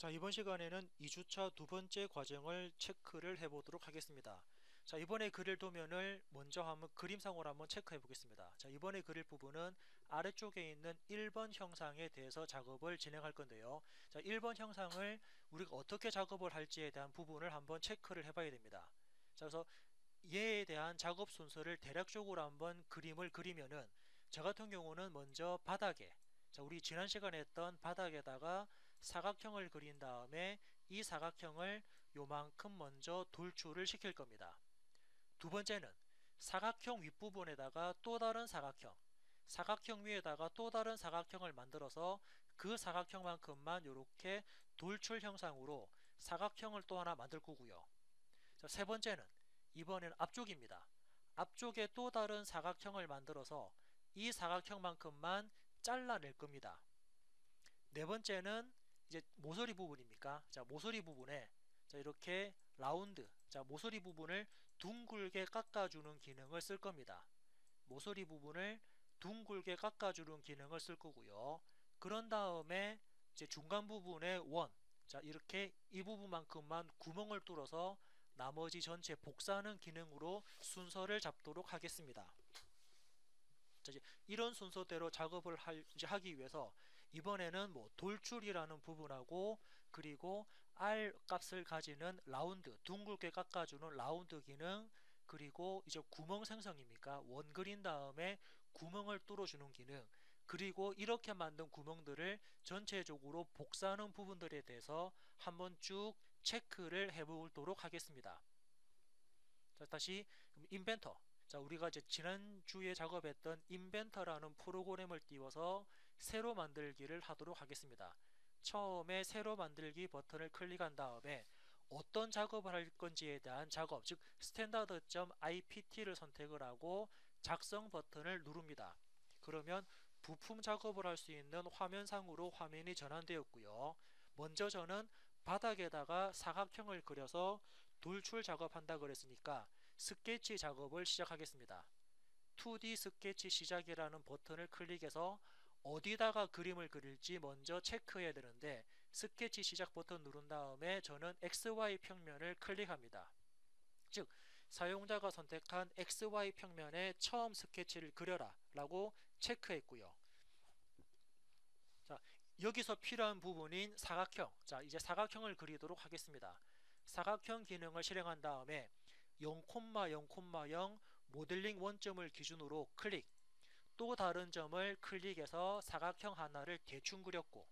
자, 이번 시간에는 2주차 두 번째 과정을 체크를 해보도록 하겠습니다. 자, 이번에 그릴 도면을 먼저 한번 그림상으로 한번 체크해 보겠습니다. 자, 이번에 그릴 부분은 아래쪽에 있는 1번 형상에 대해서 작업을 진행할 건데요. 자, 1번 형상을 우리가 어떻게 작업을 할지에 대한 부분을 한번 체크를 해 봐야 됩니다. 자, 그래서 얘에 대한 작업 순서를 대략적으로 한번 그림을 그리면은, 저 같은 경우는 먼저 바닥에, 자, 우리 지난 시간에 했던 바닥에다가 사각형을 그린 다음에 이 사각형을 요만큼 먼저 돌출을 시킬 겁니다. 두 번째는 사각형 윗부분에다가 또 다른 사각형, 사각형 위에다가 또 다른 사각형을 만들어서 그 사각형만큼만 이렇게 돌출 형상으로 사각형을 또 하나 만들 거고요. 자, 세 번째는 이번에는 앞쪽입니다. 앞쪽에 또 다른 사각형을 만들어서 이 사각형만큼만 잘라낼 겁니다. 네 번째는 이제 모서리 부분입니까? 자, 모서리 부분에 자, 이렇게 라운드, 자, 모서리 부분을 둥글게 깎아주는 기능을 쓸 겁니다. 모서리 부분을 둥글게 깎아주는 기능을 쓸 거고요. 그런 다음에 이제 중간 부분에 원, 자, 이렇게 이 부분만큼만 구멍을 뚫어서 나머지 전체 복사하는 기능으로 순서를 잡도록 하겠습니다. 자, 이제 이런 순서대로 작업을 하기 위해서 이번에는 뭐 돌출이라는 부분하고, 그리고 R 값을 가지는 라운드, 둥글게 깎아주는 라운드 기능, 그리고 이제 구멍 생성입니까? 원 그린 다음에 구멍을 뚫어주는 기능, 그리고 이렇게 만든 구멍들을 전체적으로 복사하는 부분들에 대해서 한번 쭉 체크를 해보도록 하겠습니다. 자, 다시 인벤터. 자, 우리가 이제 지난주에 작업했던 인벤터라는 프로그램을 띄워서 새로 만들기를 하도록 하겠습니다. 처음에 새로 만들기 버튼을 클릭한 다음에 어떤 작업을 할 건지에 대한 작업, 즉 standard.ipt를 선택을 하고 작성 버튼을 누릅니다. 그러면 부품 작업을 할 수 있는 화면상으로 화면이 전환되었고요. 먼저 저는 바닥에다가 사각형을 그려서 돌출 작업한다 그랬으니까 스케치 작업을 시작하겠습니다. 2D 스케치 시작이라는 버튼을 클릭해서 어디다가 그림을 그릴지 먼저 체크해야 되는데, 스케치 시작 버튼 누른 다음에 저는 XY 평면을 클릭합니다. 즉 사용자가 선택한 XY 평면에 처음 스케치를 그려라 라고 체크했고요. 자, 여기서 필요한 부분인 사각형, 자, 이제 사각형을 그리도록 하겠습니다. 사각형 기능을 실행한 다음에 0,0,0 모델링 원점을 기준으로 클릭, 또 다른 점을 클릭해서 사각형 하나를 대충 그렸고,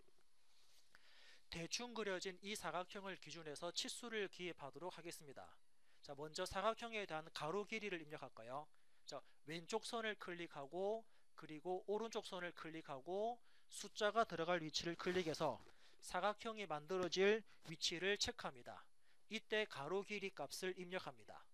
대충 그려진 이 사각형을 기준해서 치수를 기입하도록 하겠습니다. 자, 먼저 사각형에 대한 가로 길이를 입력할까요? 자, 왼쪽 선을 클릭하고, 그리고 오른쪽 선을 클릭하고 숫자가 들어갈 위치를 클릭해서 사각형이 만들어질 위치를 체크합니다. 이때 가로 길이 값을 입력합니다.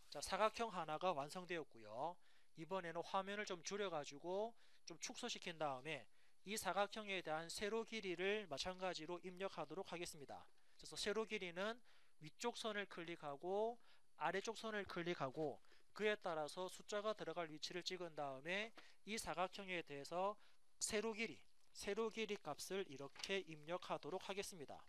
자, 사각형 하나가 완성되었고요. 이번에는 화면을 좀 줄여가지고 좀 축소시킨 다음에 이 사각형에 대한 세로 길이를 마찬가지로 입력하도록 하겠습니다. 그래서 세로 길이는 위쪽 선을 클릭하고 아래쪽 선을 클릭하고 그에 따라서 숫자가 들어갈 위치를 찍은 다음에 이 사각형에 대해서 세로 길이 값을 이렇게 입력하도록 하겠습니다.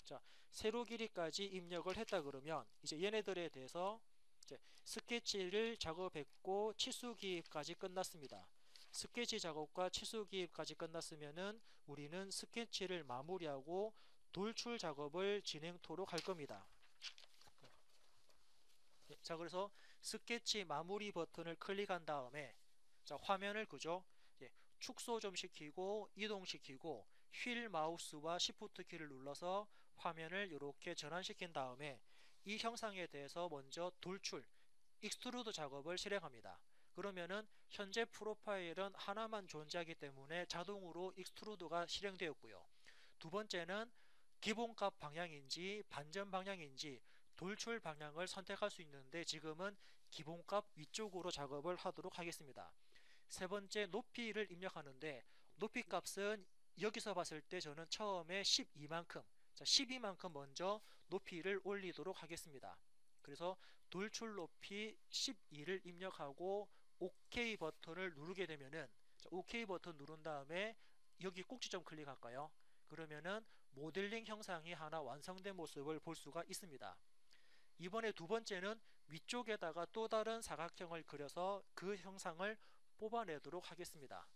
자, 세로 길이까지 입력을 했다 그러면 이제 얘네들에 대해서 이제 스케치를 작업했고 치수 기입까지 끝났습니다. 스케치 작업과 치수 기입까지 끝났으면은 우리는 스케치를 마무리하고 돌출 작업을 진행토록 할 겁니다. 자, 그래서 스케치 마무리 버튼을 클릭한 다음에 자, 화면을 그죠? 축소 좀 시키고 이동시키고 휠 마우스와 시프트 키를 눌러서 화면을 이렇게 전환시킨 다음에 이 형상에 대해서 먼저 돌출, 익스트루드 작업을 실행합니다. 그러면은 현재 프로파일은 하나만 존재하기 때문에 자동으로 익스트루드가 실행되었고요. 두 번째는 기본값 방향인지 반전 방향인지 돌출 방향을 선택할 수 있는데 지금은 기본값 위쪽으로 작업을 하도록 하겠습니다. 세 번째 높이를 입력하는데 높이 값은 여기서 봤을 때 저는 처음에 12만큼, 자, 12만큼 먼저 높이를 올리도록 하겠습니다. 그래서 돌출 높이 12를 입력하고 OK 버튼을 누르게 되면은, 자, OK 버튼 누른 다음에 여기 꼭지점 클릭할까요? 그러면은 모델링 형상이 하나 완성된 모습을 볼 수가 있습니다. 이번에 두 번째는 위쪽에다가 또 다른 사각형을 그려서 그 형상을 뽑아내도록 하겠습니다.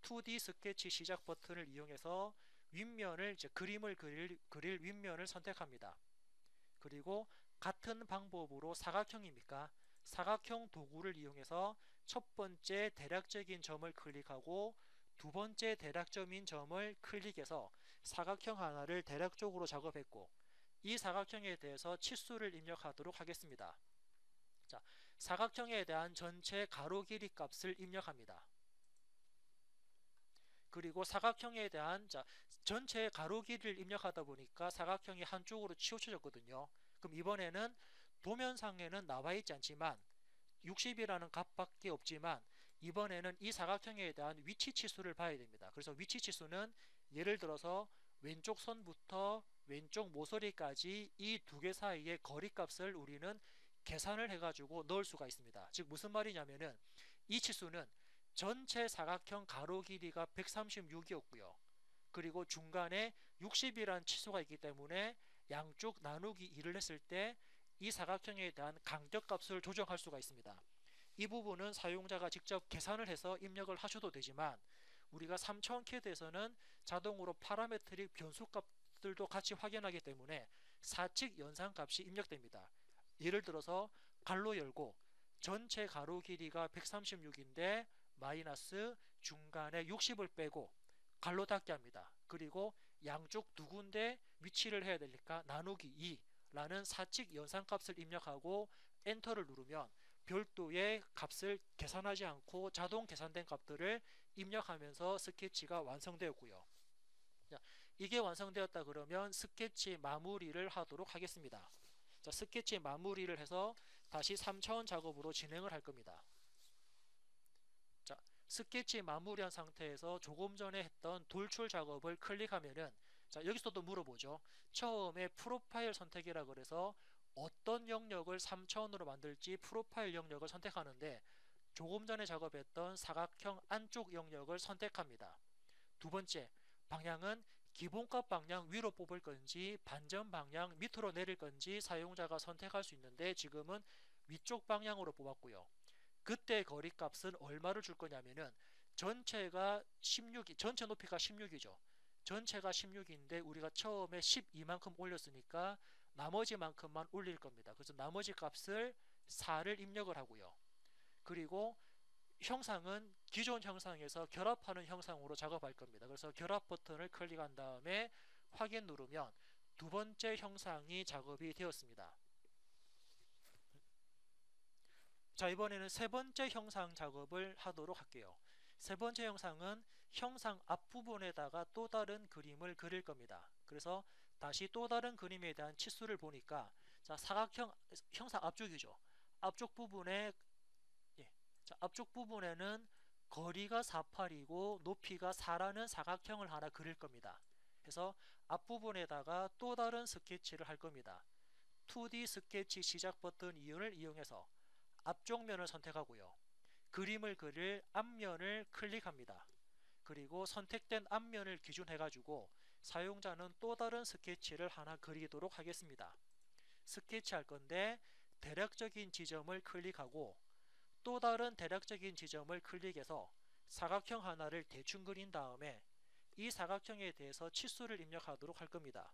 2D 스케치 시작 버튼을 이용해서 윗면을 그림을 그릴 윗면을 선택합니다. 그리고 같은 방법으로 사각형입니까? 사각형 도구를 이용해서 첫 번째 대략적인 점을 클릭하고 두 번째 대략점인 점을 클릭해서 사각형 하나를 대략적으로 작업했고 이 사각형에 대해서 치수를 입력하도록 하겠습니다. 자, 사각형에 대한 전체 가로 길이 값을 입력합니다. 그리고 사각형에 대한 전체 가로 길이를 입력하다 보니까 사각형이 한쪽으로 치우쳐졌거든요. 그럼 이번에는 도면상에는 나와 있지 않지만 60이라는 값밖에 없지만 이번에는 이 사각형에 대한 위치 치수를 봐야 됩니다. 그래서 위치 치수는 예를 들어서 왼쪽 선부터 왼쪽 모서리까지 이 두 개 사이의 거리 값을 우리는 계산을 해가지고 넣을 수가 있습니다. 즉 무슨 말이냐면은 이 치수는 전체 사각형 가로 길이가 136이었고요. 그리고 중간에 60이라는 치수가 있기 때문에 양쪽 나누기 2를 했을 때 이 사각형에 대한 간격값을 조정할 수가 있습니다. 이 부분은 사용자가 직접 계산을 해서 입력을 하셔도 되지만 우리가 3차원 CAD에서는 자동으로 파라메트릭 변수값들도 같이 확인하기 때문에 사칙 연산값이 입력됩니다. 예를 들어서 갈로 열고 전체 가로 길이가 136인데 마이너스 중간에 60을 빼고 갈로 닫게 합니다. 그리고 양쪽 두 군데 위치를 해야 되니까 나누기 2라는 사칙 연산값을 입력하고 엔터를 누르면 별도의 값을 계산하지 않고 자동 계산된 값들을 입력하면서 스케치가 완성되었고요. 이게 완성되었다 그러면 스케치 마무리를 하도록 하겠습니다. 스케치 마무리를 해서 다시 3차원 작업으로 진행을 할 겁니다. 스케치 마무리한 상태에서 조금 전에 했던 돌출 작업을 클릭하면은 여기서도 물어보죠. 처음에 프로파일 선택이라 그래서 어떤 영역을 3차원으로 만들지 프로파일 영역을 선택하는데 조금 전에 작업했던 사각형 안쪽 영역을 선택합니다. 두 번째, 방향은 기본값 방향 위로 뽑을 건지 반전 방향 밑으로 내릴 건지 사용자가 선택할 수 있는데 지금은 위쪽 방향으로 뽑았고요. 그때 거리 값은 얼마를 줄 거냐면은 전체가 16, 전체 높이가 16이죠. 전체가 16인데 우리가 처음에 12만큼 올렸으니까 나머지 만큼만 올릴 겁니다. 그래서 나머지 값을 4를 입력을 하고요. 그리고 형상은 기존 형상에서 결합하는 형상으로 작업할 겁니다. 그래서 결합 버튼을 클릭한 다음에 확인 누르면 두 번째 형상이 작업이 되었습니다. 자, 이번에는 세 번째 형상 작업을 하도록 할게요. 세 번째 형상은 형상 앞부분에다가 또 다른 그림을 그릴 겁니다. 그래서 다시 또 다른 그림에 대한 치수를 보니까 사각형 형상 앞쪽이죠. 앞쪽 부분에 앞쪽 부분에는 거리가 48이고 높이가 4라는 사각형을 하나 그릴 겁니다. 그래서 앞부분에다가 또 다른 스케치를 할 겁니다. 2D 스케치 시작 버튼 이온을 이용해서 앞쪽 면을 선택하고요. 그림을 그릴 앞면을 클릭합니다. 그리고 선택된 앞면을 기준해 가지고 사용자는 또 다른 스케치를 하나 그리도록 하겠습니다. 스케치 할 건데 대략적인 지점을 클릭하고 또 다른 대략적인 지점을 클릭해서 사각형 하나를 대충 그린 다음에 이 사각형에 대해서 치수를 입력하도록 할 겁니다.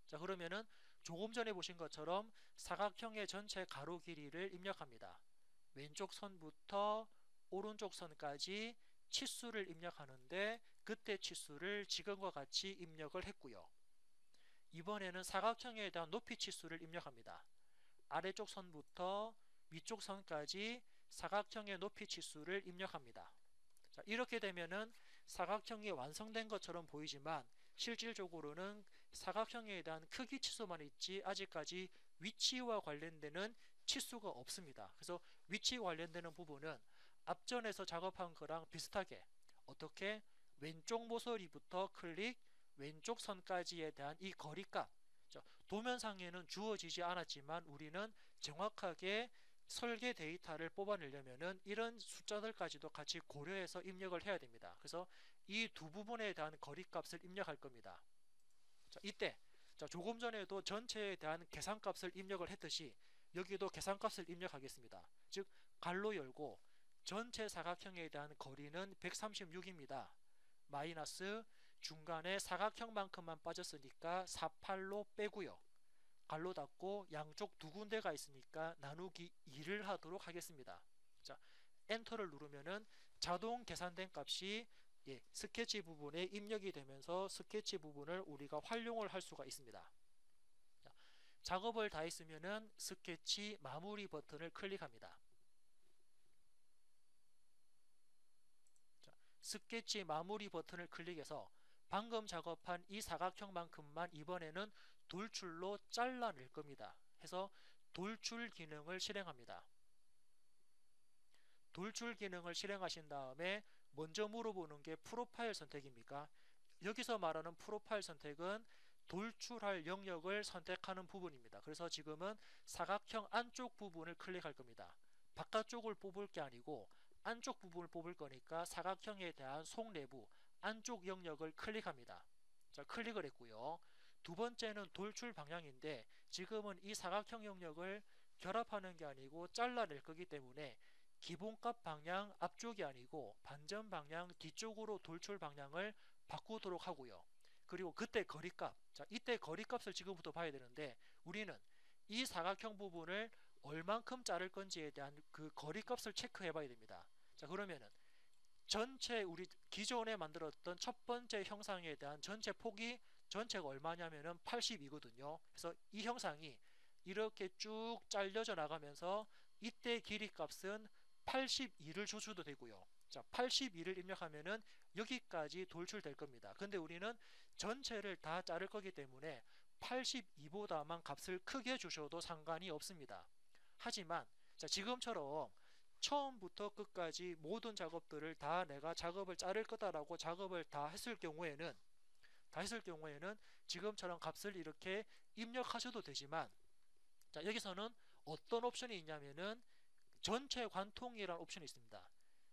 자, 그러면은 조금 전에 보신 것처럼 사각형의 전체 가로 길이를 입력합니다. 왼쪽 선부터 오른쪽 선까지 치수를 입력하는데 그때 치수를 지금과 같이 입력을 했고요. 이번에는 사각형에 대한 높이 치수를 입력합니다. 아래쪽 선부터 위쪽 선까지 사각형의 높이 치수를 입력합니다. 자, 이렇게 되면은 사각형이 완성된 것처럼 보이지만 실질적으로는 사각형에 대한 크기 치수만 있지 아직까지 위치와 관련되는 치수가 없습니다. 그래서 위치 관련되는 부분은 앞전에서 작업한 거랑 비슷하게 어떻게 왼쪽 모서리부터 클릭 왼쪽 선까지에 대한 이 거리값 도면상에는 주어지지 않았지만 우리는 정확하게 설계 데이터를 뽑아내려면은 이런 숫자들까지도 같이 고려해서 입력을 해야 됩니다. 그래서 이 두 부분에 대한 거리값을 입력할 겁니다. 자, 이때 조금 전에도 전체에 대한 계산값을 입력을 했듯이 여기도 계산값을 입력하겠습니다. 즉 괄로 열고 전체 사각형에 대한 거리는 136입니다. 마이너스 중간에 사각형만큼만 빠졌으니까 48로 빼고요. 괄로 닫고 양쪽 두 군데가 있으니까 나누기 2를 하도록 하겠습니다. 자, 엔터를 누르면은 자동 계산된 값이 스케치 부분에 입력이 되면서 스케치 부분을 우리가 활용을 할 수가 있습니다. 자, 작업을 다 했으면은 스케치 마무리 버튼을 클릭합니다. 자, 스케치 마무리 버튼을 클릭해서 방금 작업한 이 사각형만큼만 이번에는 돌출로 잘라낼 겁니다. 해서 돌출 기능을 실행합니다. 돌출 기능을 실행하신 다음에 먼저 물어보는 게 프로파일 선택입니까? 여기서 말하는 프로파일 선택은 돌출할 영역을 선택하는 부분입니다. 그래서 지금은 사각형 안쪽 부분을 클릭할 겁니다. 바깥쪽을 뽑을 게 아니고 안쪽 부분을 뽑을 거니까 사각형에 대한 속내부 안쪽 영역을 클릭합니다. 자, 클릭을 했고요. 두 번째는 돌출 방향인데 지금은 이 사각형 영역을 결합하는 게 아니고 잘라낼 거기 때문에 기본값 방향 앞쪽이 아니고 반전 방향 뒤쪽으로 돌출 방향을 바꾸도록 하고요. 그리고 그때 거리값, 자, 이때 거리값을 지금부터 봐야 되는데 우리는 이 사각형 부분을 얼만큼 자를 건지에 대한 그 거리값을 체크해 봐야 됩니다. 자, 그러면은 전체 우리 기존에 만들었던 첫 번째 형상에 대한 전체 폭이 전체가 얼마냐면은 82거든요. 그래서 이 형상이 이렇게 쭉 잘려져 나가면서 이때 길이 값은 82를 줘도 되고요. 자, 82를 입력하면은 여기까지 돌출될 겁니다. 근데 우리는 전체를 다 자를 거기 때문에 82보다만 값을 크게 주셔도 상관이 없습니다. 하지만 자, 지금처럼 처음부터 끝까지 모든 작업들을 다 내가 작업을 자를 거다라고 작업을 다 했을 경우에는 지금처럼 값을 이렇게 입력하셔도 되지만 자, 여기서는 어떤 옵션이 있냐면은 전체 관통이라는 옵션이 있습니다.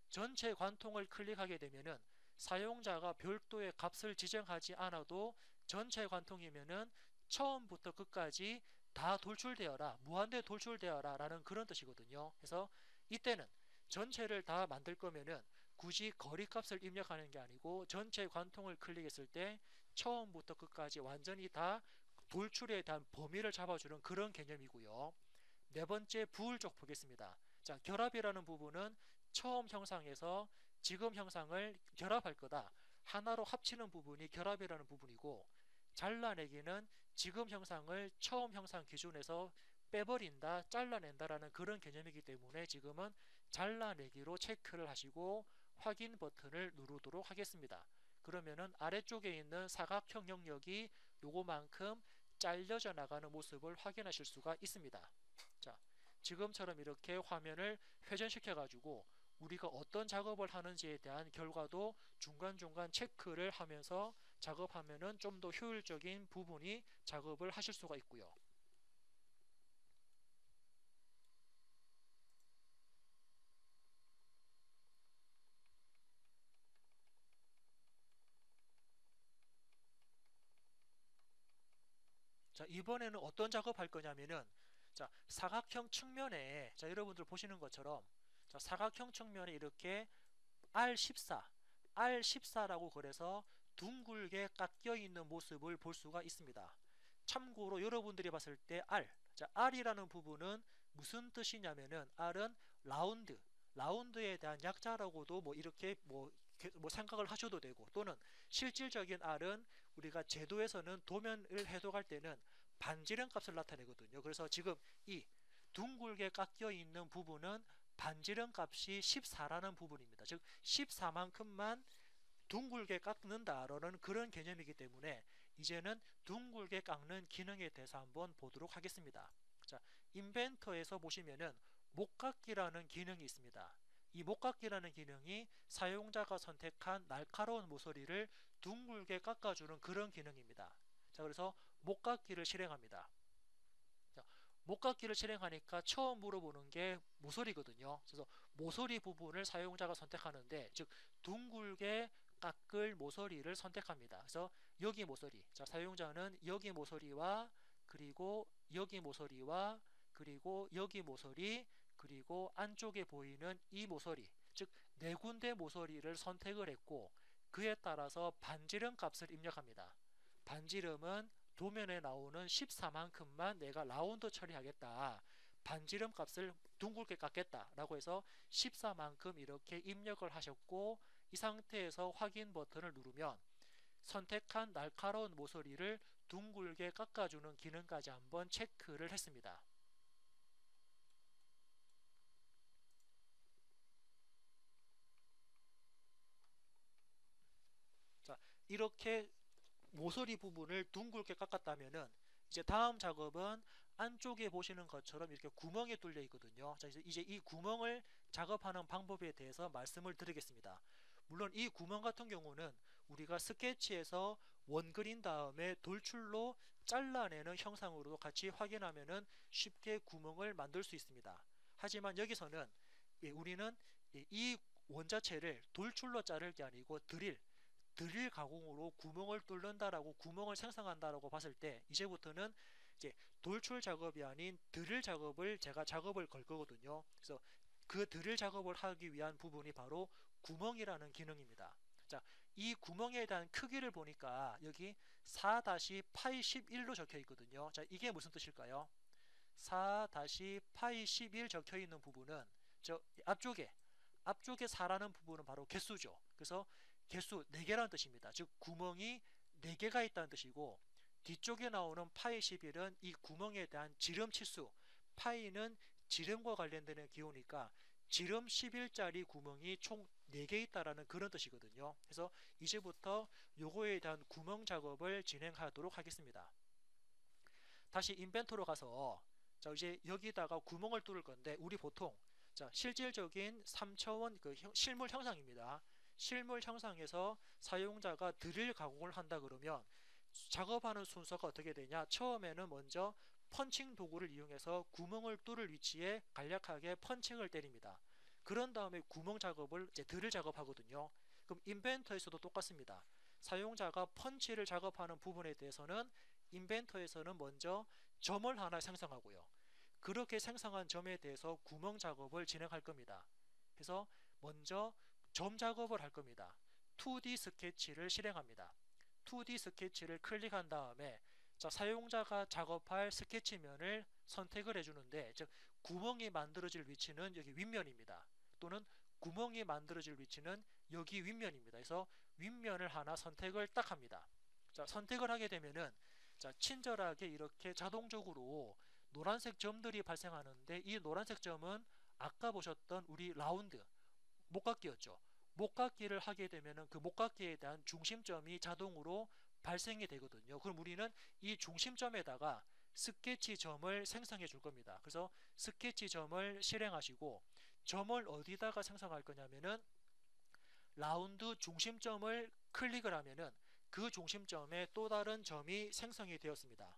전체 관통을 클릭하게 되면은 사용자가 별도의 값을 지정하지 않아도 전체 관통이면은 처음부터 끝까지 다 돌출되어라, 무한대 돌출되어라 라는 그런 뜻이거든요. 그래서 이때는 전체를 다 만들 거면은 굳이 거리값을 입력하는 게 아니고 전체 관통을 클릭했을 때 처음부터 끝까지 완전히 다 돌출에 대한 범위를 잡아주는 그런 개념이고요. 네 번째 부울적 보겠습니다. 자, 결합이라는 부분은 처음 형상에서 지금 형상을 결합할 거다. 하나로 합치는 부분이 결합이라는 부분이고 잘라내기는 지금 형상을 처음 형상 기준에서 빼버린다, 잘라낸다라는 그런 개념이기 때문에 지금은 잘라내기로 체크를 하시고 확인 버튼을 누르도록 하겠습니다. 그러면은 아래쪽에 있는 사각형 영역이 요거만큼 잘려져 나가는 모습을 확인하실 수가 있습니다. 자, 지금처럼 이렇게 화면을 회전시켜 가지고 우리가 어떤 작업을 하는지에 대한 결과도 중간중간 체크를 하면서 작업하면은 좀 더 효율적인 부분이 작업을 하실 수가 있고요. 자, 이번에는 어떤 작업할 거냐면은 자, 사각형 측면에 자, 여러분들 보시는 것처럼 자, 사각형 측면에 이렇게 R14, R14라고 그래서 둥글게 깎여 있는 모습을 볼 수가 있습니다. 참고로 여러분들이 봤을 때 R, 자, R이라는 부분은 무슨 뜻이냐면은 R은 라운드, 라운드에 대한 약자라고도 뭐 이렇게 뭐 생각을 하셔도 되고 또는 실질적인 R은 우리가 제도에서는 도면을 해석할 때는 반지름 값을 나타내거든요. 그래서 지금 이 둥글게 깎여 있는 부분은 반지름 값이 14라는 부분입니다. 즉 14만큼만 둥글게 깎는다라는 그런 개념이기 때문에 이제는 둥글게 깎는 기능에 대해서 한번 보도록 하겠습니다. 자, 인벤터에서 보시면은 목깎기라는 기능이 있습니다. 이 목깎기라는 기능이 사용자가 선택한 날카로운 모서리를 둥글게 깎아주는 그런 기능입니다. 자, 그래서 목깎기를 실행합니다. 자, 목깎기를 실행하니까 처음 물어보는 게 모서리거든요. 그래서 모서리 부분을 사용자가 선택하는데 즉 둥글게 깎을 모서리를 선택합니다. 그래서 여기 모서리, 자 사용자는 여기 모서리와 그리고 여기 모서리와 그리고 여기 모서리 그리고 안쪽에 보이는 이 모서리, 즉 네 군데 모서리를 선택을 했고 그에 따라서 반지름 값을 입력합니다. 반지름은 도면에 나오는 14만큼만 내가 라운드 처리하겠다. 반지름 값을 둥글게 깎겠다 라고 해서 14만큼 이렇게 입력을 하셨고 이 상태에서 확인 버튼을 누르면 선택한 날카로운 모서리를 둥글게 깎아주는 기능까지 한번 체크를 했습니다. 자, 이렇게 모서리 부분을 둥글게 깎았다면은 이제 다음 작업은 안쪽에 보시는 것처럼 이렇게 구멍이 뚫려 있거든요. 자, 이제 이 구멍을 작업하는 방법에 대해서 말씀을 드리겠습니다. 물론 이 구멍 같은 경우는 우리가 스케치에서 원 그린 다음에 돌출로 잘라내는 형상으로도 같이 확인하면은 쉽게 구멍을 만들 수 있습니다. 하지만 여기서는 우리는 이 원자체를 돌출로 자를 게 아니고 드릴 가공으로 구멍을 뚫는다라고 구멍을 생성한다라고 봤을 때 이제부터는 이제 돌출 작업이 아닌 드릴 작업을 제가 작업을 걸 거거든요. 그래서 그 드릴 작업을 하기 위한 부분이 바로 구멍이라는 기능입니다. 자, 이 구멍에 대한 크기를 보니까 여기 4-파이 11로 적혀 있거든요. 자, 이게 무슨 뜻일까요? 4-파이 11 적혀 있는 부분은 저 앞쪽에 4라는 부분은 바로 개수죠. 그래서 개수 4개라는 뜻입니다. 즉 구멍이 4개가 있다는 뜻이고 뒤쪽에 나오는 파이 11은 이 구멍에 대한 지름 치수, 파이는 지름과 관련되는 기호니까 지름 11짜리 구멍이 총 4개 있다라는 그런 뜻이거든요. 그래서 이제부터 요거에 대한 구멍 작업을 진행하도록 하겠습니다. 다시 인벤토로 가서 자 이제 여기다가 구멍을 뚫을 건데 우리 보통 자 실질적인 3차원 그 실물 형상입니다. 실물 형상에서 사용자가 드릴 가공을 한다 그러면 작업하는 순서가 어떻게 되냐? 처음에는 먼저 펀칭 도구를 이용해서 구멍을 뚫을 위치에 간략하게 펀칭을 때립니다. 그런 다음에 구멍 작업을 이제 드릴 작업하거든요. 그럼 인벤터에서도 똑같습니다. 사용자가 펀치를 작업하는 부분에 대해서는 인벤터에서는 먼저 점을 하나 생성하고요. 그렇게 생성한 점에 대해서 구멍 작업을 진행할 겁니다. 그래서 먼저 점 작업을 할 겁니다. 2D 스케치를 실행합니다. 2D 스케치를 클릭한 다음에 자, 사용자가 작업할 스케치면을 선택을 해주는데 즉 구멍이 만들어질 위치는 여기 윗면입니다. 또는 구멍이 만들어질 위치는 여기 윗면입니다. 그래서 윗면을 하나 선택을 딱 합니다. 자, 선택을 하게 되면은 자, 친절하게 이렇게 자동적으로 노란색 점들이 발생하는데 이 노란색 점은 아까 보셨던 우리 라운드 목깎이였죠. 목깎이를 하게 되면은 그 목깎이에 대한 중심점이 자동으로 발생이 되거든요. 그럼 우리는 이 중심점에다가 스케치 점을 생성해 줄 겁니다. 그래서 스케치 점을 실행하시고 점을 어디다가 생성할 거냐면은 라운드 중심점을 클릭을 하면은 그 중심점에 또 다른 점이 생성이 되었습니다.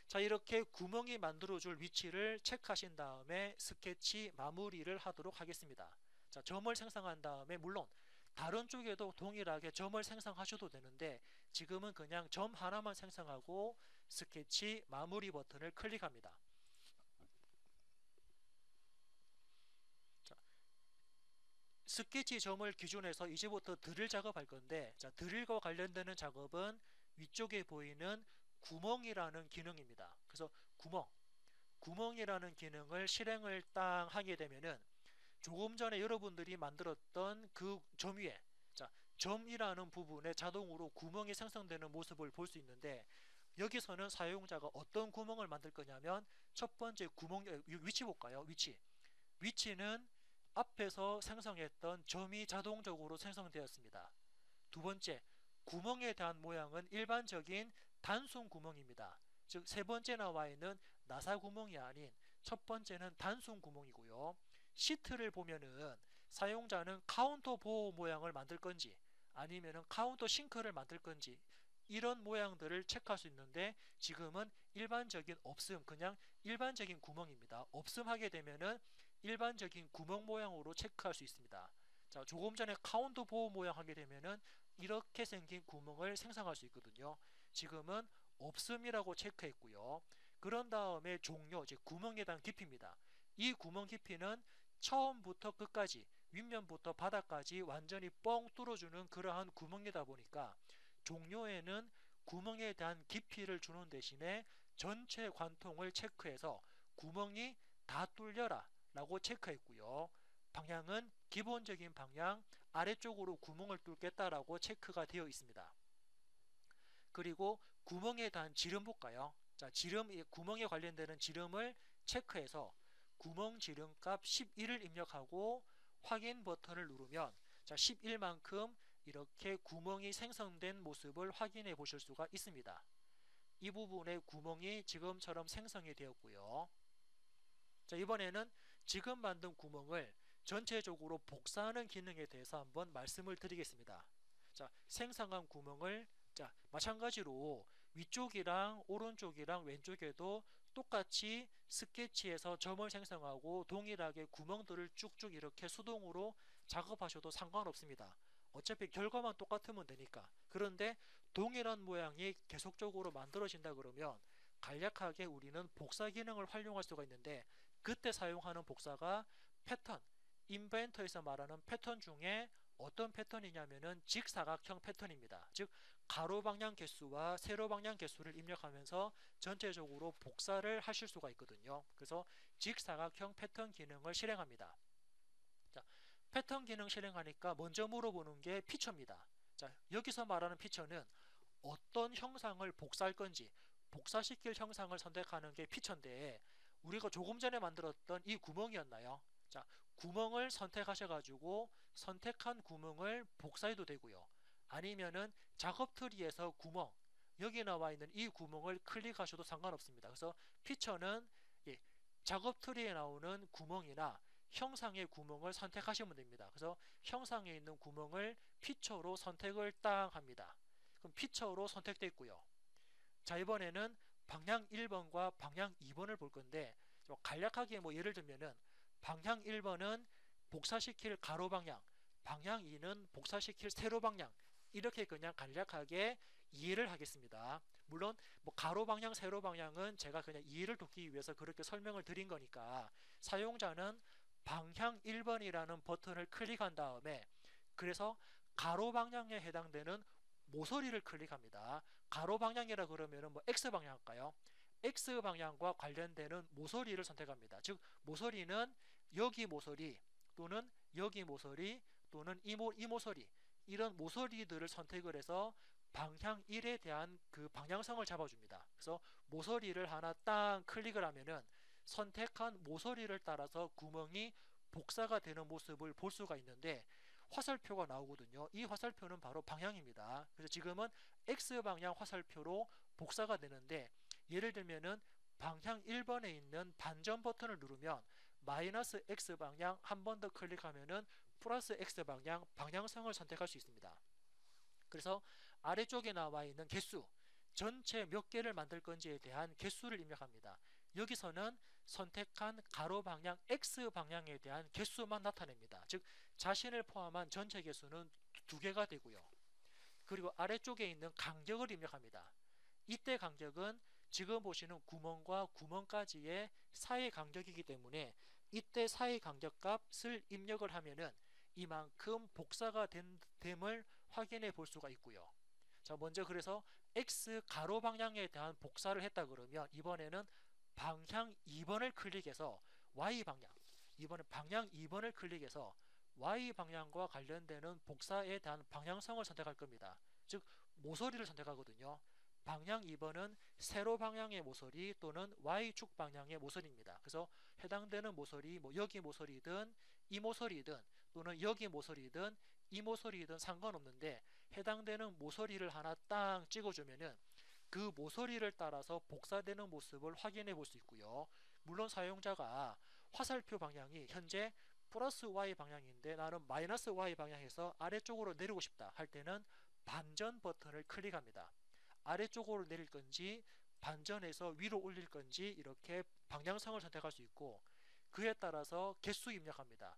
자, 이렇게 구멍이 만들어줄 위치를 체크하신 다음에 스케치 마무리를 하도록 하겠습니다. 자, 점을 생성한 다음에 물론 다른 쪽에도 동일하게 점을 생성하셔도 되는데 지금은 그냥 점 하나만 생성하고 스케치 마무리 버튼을 클릭합니다. 자, 스케치 점을 기준해서 이제부터 드릴 작업할 건데 자, 드릴과 관련되는 작업은 위쪽에 보이는 구멍이라는 기능입니다. 그래서 구멍이라는 기능을 실행을 딱 하게 되면은 조금 전에 여러분들이 만들었던 그 점 위에 자, 점이라는 부분에 자동으로 구멍이 생성되는 모습을 볼 수 있는데 여기서는 사용자가 어떤 구멍을 만들 거냐면 첫 번째 구멍 위치 볼까요? 위치는 앞에서 생성했던 점이 자동적으로 생성되었습니다. 두 번째, 구멍에 대한 모양은 일반적인 단순 구멍입니다. 즉, 세 번째 나와 있는 나사 구멍이 아닌 첫 번째는 단순 구멍이고요. 시트를 보면은 사용자는 카운터 보호 모양을 만들 건지 아니면은 카운터 싱크를 만들 건지 이런 모양들을 체크할 수 있는데 지금은 일반적인 없음, 그냥 일반적인 구멍입니다. 없음 하게 되면은 일반적인 구멍 모양으로 체크할 수 있습니다. 자, 조금 전에 카운트 보호 모양 하게 되면은 이렇게 생긴 구멍을 생성할 수 있거든요. 지금은 없음이라고 체크했고요. 그런 다음에 종료, 즉 구멍에 대한 깊이입니다. 이 구멍 깊이는 처음부터 끝까지, 윗면부터 바닥까지 완전히 뻥 뚫어주는 그러한 구멍이다 보니까 종료에는 구멍에 대한 깊이를 주는 대신에 전체 관통을 체크해서 구멍이 다 뚫려라 라고 체크했고요. 방향은 기본적인 방향 아래쪽으로 구멍을 뚫겠다라고 체크가 되어 있습니다. 그리고 구멍에 대한 지름 볼까요? 자, 지름, 구멍에 관련되는 지름을 체크해서 구멍 지름값 11을 입력하고 확인 버튼을 누르면 자, 11만큼 이렇게 구멍이 생성된 모습을 확인해 보실 수가 있습니다. 이 부분에 구멍이 지금처럼 생성이 되었고요. 자, 이번에는 지금 만든 구멍을 전체적으로 복사하는 기능에 대해서 한번 말씀을 드리겠습니다. 자, 생성한 구멍을 자, 마찬가지로 위쪽이랑 오른쪽이랑 왼쪽에도 똑같이 스케치해서 점을 생성하고 동일하게 구멍들을 쭉쭉 이렇게 수동으로 작업하셔도 상관없습니다. 어차피 결과만 똑같으면 되니까. 그런데 동일한 모양이 계속적으로 만들어진다 그러면 간략하게 우리는 복사 기능을 활용할 수가 있는데 그때 사용하는 복사가 패턴, 인벤터에서 말하는 패턴 중에 어떤 패턴이냐면은 직사각형 패턴입니다. 즉 가로 방향 개수와 세로 방향 개수를 입력하면서 전체적으로 복사를 하실 수가 있거든요. 그래서 직사각형 패턴 기능을 실행합니다. 자, 패턴 기능 실행하니까 먼저 물어보는 게 피처입니다. 자, 여기서 말하는 피처는 어떤 형상을 복사할 건지 복사시킬 형상을 선택하는 게 피처인데 우리가 조금 전에 만들었던 이 구멍이었나요? 자, 구멍을 선택하셔가지고 선택한 구멍을 복사해도 되고요. 아니면은 작업 트리에서 구멍, 여기 나와 있는 이 구멍을 클릭하셔도 상관없습니다. 그래서 피처는 예, 작업 트리에 나오는 구멍이나 형상의 구멍을 선택하시면 됩니다. 그래서 형상에 있는 구멍을 피처로 선택을 딱 합니다. 그럼 피처로 선택됐고요. 자, 이번에는 방향 1번과 방향 2번을 볼 건데 간략하게 뭐 예를 들면은 방향 1번은 복사시킬 가로 방향, 방향 2는 복사시킬 세로 방향 이렇게 그냥 간략하게 이해를 하겠습니다. 물론 뭐 가로 방향, 세로 방향은 제가 그냥 이해를 돕기 위해서 그렇게 설명을 드린 거니까 사용자는 방향 1번이라는 버튼을 클릭한 다음에 그래서 가로 방향에 해당되는 모서리를 클릭합니다. 가로 방향이라 그러면은 뭐 X방향 할까요? X방향과 관련되는 모서리를 선택합니다. 즉 모서리는 여기 모서리 또는 여기 모서리 또는 이 모서리 이런 모서리들을 선택을 해서 방향 1에 대한 그 방향성을 잡아줍니다. 그래서 모서리를 하나 딱 클릭을 하면은 선택한 모서리를 따라서 구멍이 복사가 되는 모습을 볼 수가 있는데 화살표가 나오거든요. 이 화살표는 바로 방향입니다. 그래서 지금은 X방향 화살표로 복사가 되는데 예를 들면은 방향 1번에 있는 반전 버튼을 누르면 마이너스 X방향 한 번 더 클릭하면은 플러스 X방향 방향성을 선택할 수 있습니다. 그래서 아래쪽에 나와 있는 개수 전체 몇 개를 만들 건지에 대한 개수를 입력합니다. 여기서는 선택한 가로 방향 X방향에 대한 개수만 나타냅니다. 즉 자신을 포함한 전체 개수는 두 개가 되고요. 그리고 아래쪽에 있는 간격을 입력합니다. 이때 간격은 지금 보시는 구멍과 구멍까지의 사이 간격이기 때문에 이때 사이 간격 값을 입력을 하면은 이만큼 복사가 됨을 확인해 볼 수가 있고요. 자, 먼저 그래서 X 가로 방향에 대한 복사를 했다 그러면 이번에는 방향 2번을 클릭해서 Y 방향, 이번에 방향 2번을 클릭해서 Y 방향과 관련되는 복사에 대한 방향성을 선택할 겁니다. 즉 모서리를 선택하거든요. 방향 2번은 세로 방향의 모서리 또는 Y축 방향의 모서리입니다. 그래서 해당되는 모서리, 뭐 여기 모서리든 이 모서리든 또는 여기 모서리든 이 모서리든 상관없는데 해당되는 모서리를 하나 딱 찍어주면은 그 모서리를 따라서 복사되는 모습을 확인해 볼 수 있고요. 물론 사용자가 화살표 방향이 현재 플러스 Y 방향인데 나는 마이너스 Y 방향에서 아래쪽으로 내리고 싶다 할 때는 반전 버튼을 클릭합니다. 아래쪽으로 내릴 건지 반전해서 위로 올릴 건지 이렇게 방향성을 선택할 수 있고 그에 따라서 개수 입력합니다.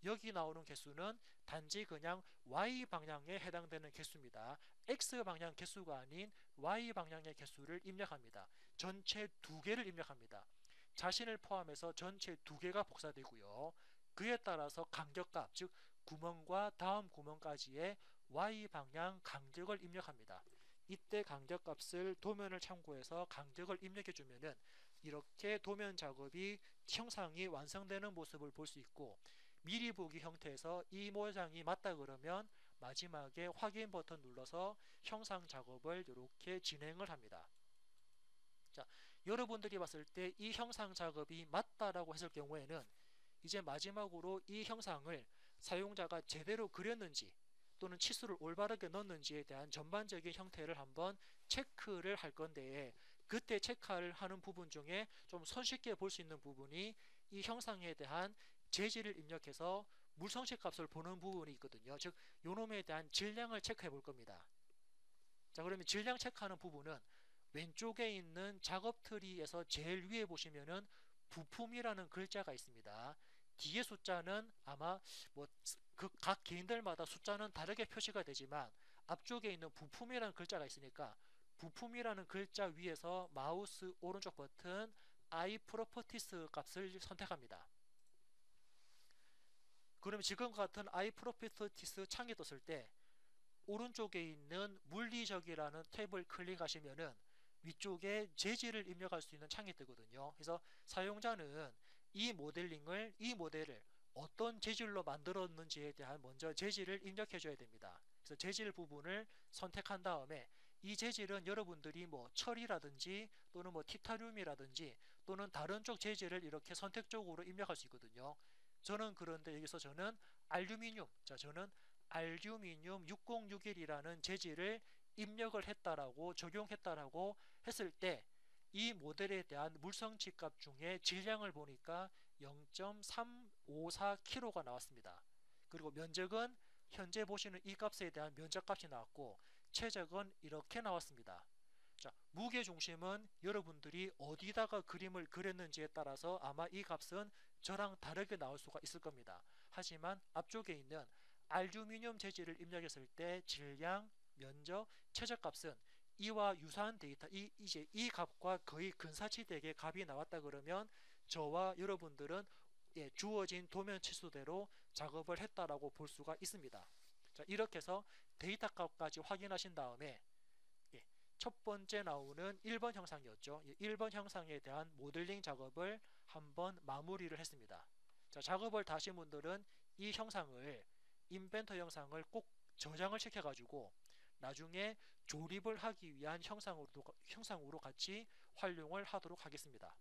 여기 나오는 개수는 단지 그냥 y 방향에 해당되는 개수입니다. x 방향 개수가 아닌 y 방향의 개수를 입력합니다. 전체 두 개를 입력합니다. 자신을 포함해서 전체 두 개가 복사되고요. 그에 따라서 간격값, 즉 구멍과 다음 구멍까지의 y 방향 간격을 입력합니다. 이때 간격값을 도면을 참고해서 간격을 입력해 주면은 이렇게 도면 작업이 형상이 완성되는 모습을 볼 수 있고, 미리 보기 형태에서 이 모양이 맞다 그러면 마지막에 확인 버튼 눌러서 형상 작업을 이렇게 진행을 합니다. 자, 여러분들이 봤을 때 이 형상 작업이 맞다라고 했을 경우에는 이제 마지막으로 이 형상을 사용자가 제대로 그렸는지 또는 치수를 올바르게 넣었는지에 대한 전반적인 형태를 한번 체크를 할 건데, 그때 체크를 하는 부분 중에 좀 손쉽게 볼 수 있는 부분이 이 형상에 대한 재질을 입력해서 물성치 값을 보는 부분이 있거든요. 즉 요놈에 대한 질량을 체크해 볼 겁니다. 자, 그러면 질량 체크하는 부분은 왼쪽에 있는 작업 트리에서 제일 위에 보시면은 부품이라는 글자가 있습니다. 뒤에 숫자는 아마 뭐 그 각 개인들마다 숫자는 다르게 표시가 되지만 앞쪽에 있는 부품이라는 글자가 있으니까 부품이라는 글자 위에서 마우스 오른쪽 버튼 I Properties 값을 선택합니다. 그럼 지금과 같은 I Properties 창이 떴을 때 오른쪽에 있는 물리적이라는 탭을 클릭하시면은 위쪽에 재질을 입력할 수 있는 창이 뜨거든요. 그래서 사용자는 이 모델을 어떤 재질로 만들었는지에 대한 먼저 재질을 입력해 줘야 됩니다. 그래서 재질 부분을 선택한 다음에 이 재질은 여러분들이 뭐 철이라든지 또는 뭐 티타늄이라든지 또는 다른 쪽 재질을 이렇게 선택적으로 입력할 수 있거든요. 그런데 여기서 저는 알루미늄, 저는 알루미늄 6061이라는 재질을 입력을 했다라고 적용했다라고 했을 때 이 모델에 대한 물성치 값 중에 질량을 보니까 0.354kg가 나왔습니다. 그리고 면적은 현재 보시는 이 값에 대한 면적값이 나왔고 최적은 이렇게 나왔습니다. 자, 무게 중심은 여러분들이 어디다가 그림을 그렸는지에 따라서 아마 이 값은 저랑 다르게 나올 수가 있을 겁니다. 하지만 앞쪽에 있는 알루미늄 재질을 입력했을 때 질량, 면적, 최저값은 이와 유사한 데이터, 이제 이 값과 거의 근사치되게 값이 나왔다 그러면 저와 여러분들은 주어진 도면 치수대로 작업을 했다라고 볼 수가 있습니다. 자, 이렇게 해서 데이터 값까지 확인하신 다음에 첫 번째 나오는 1번 형상이었죠. 1번 형상에 대한 모델링 작업을 한번 마무리를 했습니다. 자, 작업을 다 하신 분들은 이 형상을 인벤터 형상을 꼭 저장을 시켜가지고 나중에 조립을 하기 위한 형상으로 같이 활용을 하도록 하겠습니다.